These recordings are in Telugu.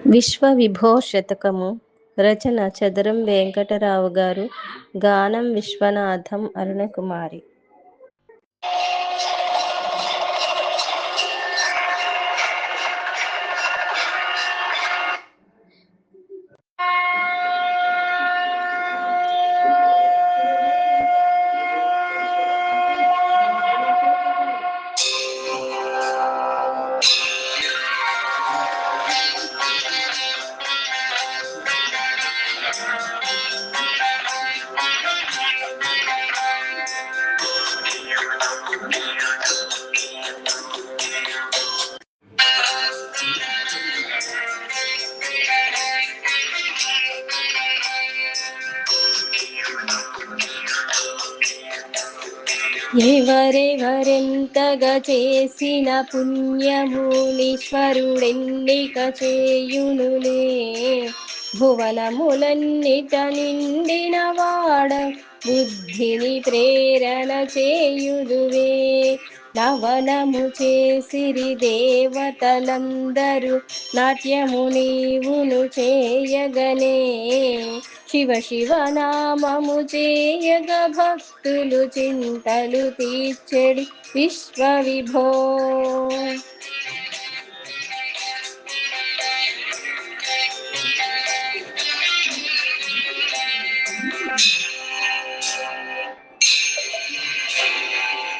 విశ్వవిభో శతకము రచన చదరం వెంకటరావు గారు. గానం విశ్వనాథం అరుణకుమారి. ఎవరెవరెంతగా చేసిన పుణ్యమునీశ్వరుడెన్నిక చేయునులే. భువనములన్నిట నిండిన వాడ బుద్ధిని ప్రేరణ చేయుదువే. నవనము చేసిరి దేవతలందరూ నాట్యము నీవును చేయగనే. శివ శివ నామము చేయగ భక్తులు చింతలు తీర్చెడి విశ్వవిభో.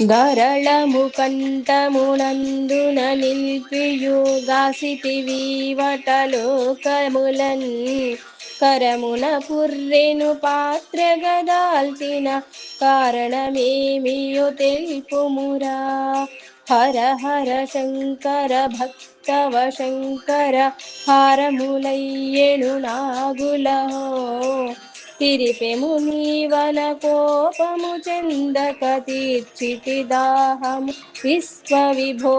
గరళము కంఠమునందున నిల్పియు గాసితివి వటలోకములన్. కరమున పుర్రెను పాత్రగదాల్చిన కారణమేమియో తెలుపుమురా. హర హర శంకర భక్తవ శంకర హారములయ్యెను నాగులహో. తిరిపెము నీవన కోపము చెందక తీర్చితి దాహము విశ్వవిభో.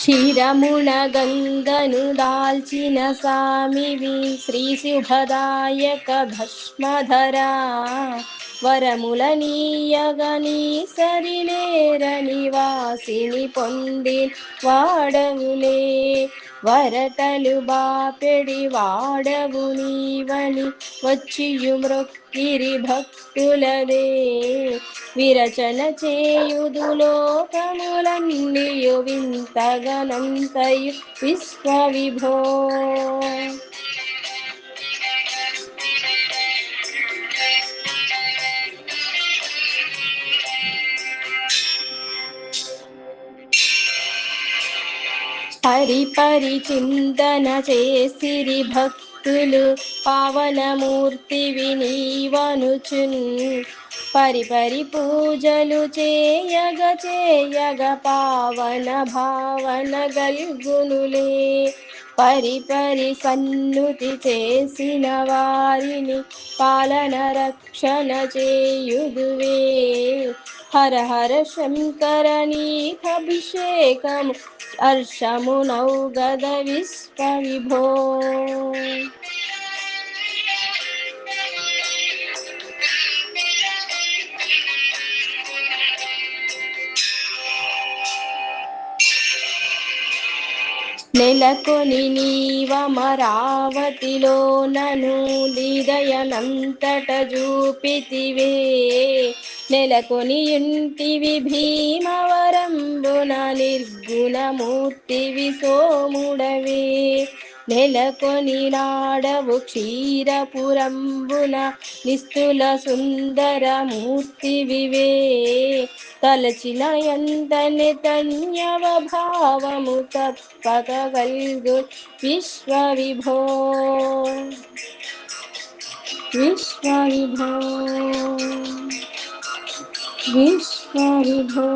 శిరమున గంగను దాల్చిన సామివి శ్రీ శుభదాయక భస్మధరా. వరముల నీయగని సరిలేర నివాసిని పొంది వాడవులే. వరటలు బాపెడి వాడవు నీవని వచ్చియు మ్రొక్కిరి భక్తులదే. విరచన చేయుదు లోకములన్నియు వింతగనంతయు విశ్వవిభో. హరిపరి చింతన చేసిరి భక్తులు పావనమూర్తివి నీవనుచున్. పరిపరి పూజలు చేయగ చేయగ పావన భావన గల్గునులే. పరిపరి సన్నుతి చేసిన వారిని పాలన రక్షణ చేయుదువే. హర హర శంకర నీకభిషేకము హర్షమునౌ గద విశ్వవిభో. నెలకొని నీవమరావతిలో నను లీదయనంతట చూపితివే. నెలకొని ఇంటివి భీమవరంబున నిర్గుణమూర్తివి సోముడవే. నెలకొని నాడవు క్షీరపురంబున నిస్తుల సుందర మూర్తివివే. తలచిన ఎంతనే తన్యవ భావము తప్పక గల్గు విశ్వవిభో. విశ్వవిభో విశ్వవిభో.